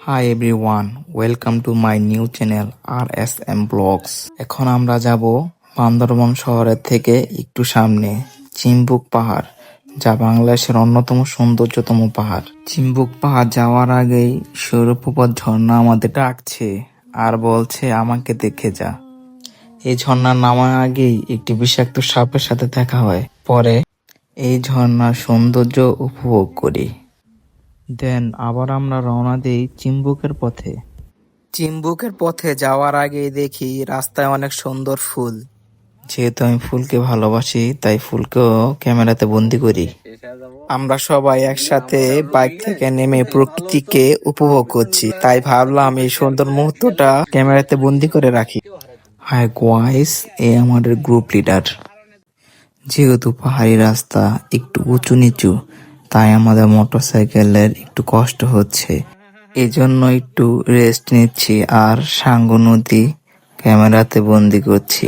High everyone, welcome to my new channel RSM blogs. এখন আমরা যাব বান্দরবন শহরের থেকে একটু সামনে চিম্বুক পাহাড়, যা বাংলাদেশের অন্যতম সৌন্দর্যতম পাহাড়। চিম্বুক পাহাড় যাওয়ার আগেই সৌরভপদ ঝর্ণা আমাদের ডাকছে আর বলছে আমাকে দেখে যা। এই ঝর্ণার নামার আগেই একটি বিষাক্ত সাপের সাথে দেখা হয়। পরে এই ঝর্ণার সৌন্দর্য উপভোগ করি। দেন আবার আমরা রওনা দিই চিম্বুকের পথে। চিম্বুকের পথে যাওয়ার আগে দেখি রাস্তায় অনেক সুন্দর ফুল। যেহেতু আমি ফুলকে ভালোবাসি, তাই ফুলকেও ক্যামেরাতে বন্দি করি। আমরা সবাই একসাথে বাইক থেকে নেমে প্রকৃতিকে উপভোগ করছি, তাই ভাবলাম এই সুন্দর মুহূর্তটা ক্যামেরাতে বন্দি করে রাখি। হাই গাইস, এ আমাদের গ্রুপ লিডার। যেহেতু পাহাড়ি রাস্তা একটু উঁচু নিচু, তাই আমাদের মোটরসাইকেলের একটু কষ্ট হচ্ছে, এজন্য একটু রেস্ট নিচ্ছি আর সাঙ্গু নদী ক্যামেরাতে বন্দি করছি।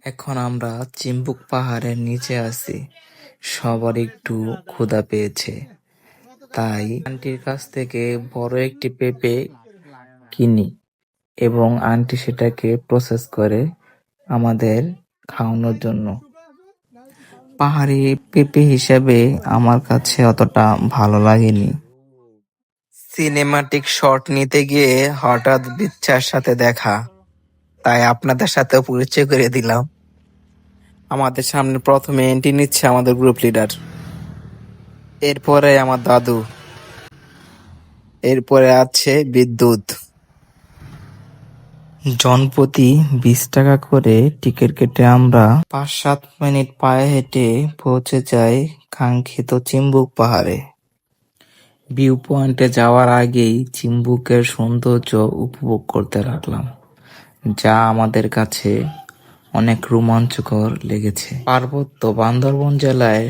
এখন আমরা চিম্বুক পাহাড়ের নিচে আছি। সবার একটু ক্ষুধা পেয়েছে, তাই আন্টির কাছ থেকে বড় একটি পেঁপে কিনি এবং আন্টি সেটাকে প্রসেস করে আমাদের খাওয়ানোর জন্য। পাহাড়ি পেঁপে হিসেবে আমার কাছে অতটা ভালো লাগেনি। সিনেমাটিক শট নিতে গিয়ে হঠাৎ বিচ্ছার সাথে দেখা, তাই আপনাদের সাথে পরিচয় করে দিলাম। আমাদের সামনে প্রথমে এন্ট্রি নিচ্ছে আমাদের গ্রুপ লিডার, এরপরে আমার দাদু, এরপরে আছে বিদ্যুৎ। জনপ্রতি 20 টাকা করে টিকিট কেটে আমরা 5-7 মিনিট পায়ে হেঁটে পৌঁছে যাই কাঙ্ক্ষিত চিম্বুক পাহাড়ে। ভিউ পয়েন্টে যাওয়ার আগেই চিম্বুকের সৌন্দর্য উপভোগ করতে লাগলাম, যা আমাদের কাছে অনেক রোমাঞ্চকর লেগেছে। পার্বত্য বান্দরবন জেলায়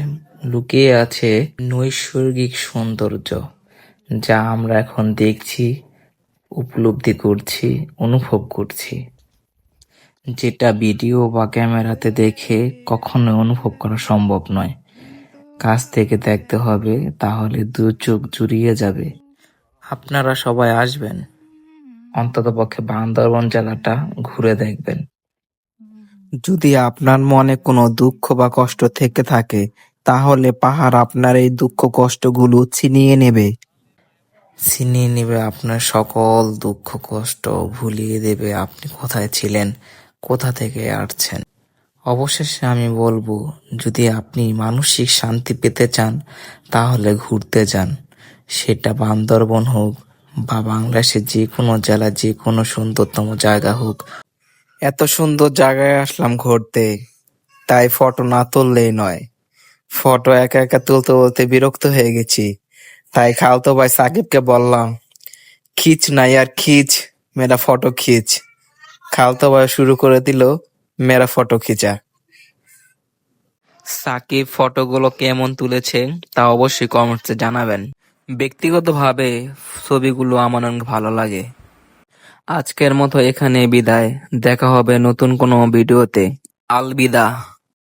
লুকিয়ে আছে নৈসর্গিক সৌন্দর্য, যা আমরা এখন দেখছি, উপলব্ধি করছি, অনুভব করছি, যেটা ভিডিও বা ক্যামেরাতে দেখে কখনো অনুভব করা সম্ভব নয়। কাছ থেকে দেখতে হবে, তাহলে দু চোখ জুড়িয়ে যাবে। আপনারা সবাই আসবেন, অন্ততপক্ষে বান্দরবন জেলাটা ঘুরে দেখবেন। যদি আপনার মনে কোনো দুঃখ বা কষ্ট থেকে থাকে, তাহলে পাহাড় আপনার এই দুঃখ কষ্টগুলো ছিনিয়ে নেবে আপনার সকল দুঃখ কষ্ট, ভুলিয়ে দেবে আপনি কোথায় ছিলেন, কোথা থেকে আসছেন। অবশেষে আমি বলবো, যদি আপনি মানসিক শান্তি পেতে চান, তাহলে ঘুরতে যান। সেটা বান্দরবন হোক বা বাংলাদেশের যে কোনো জেলা, যে কোনো সুন্দরতম জায়গা হোক। এত সুন্দর জায়গায় আসলাম ঘুরতে, তাই ফটো না তুললেই নয়। ফটো একা একা তুলতে তুলতে বিরক্ত হয়ে গেছি, তাই খালতো ভাই সাকিবকে বললাম, খিচ না ইয়ার খিচ, মেরা ফটো খিচ। খালতো ভাই শুরু করে দিল মেরা ফটো খিচা। সাকিব ফটোগুলো কেমন তুলেছে তা অবশ্যই কমেন্টসে জানাবেন। ব্যক্তিগতভাবে ছবিগুলো আমার অনেক ভালো লাগে। আজকের মতো এখানে বিদায়, দেখা হবে নতুন কোনো ভিডিওতে। আলবিদা।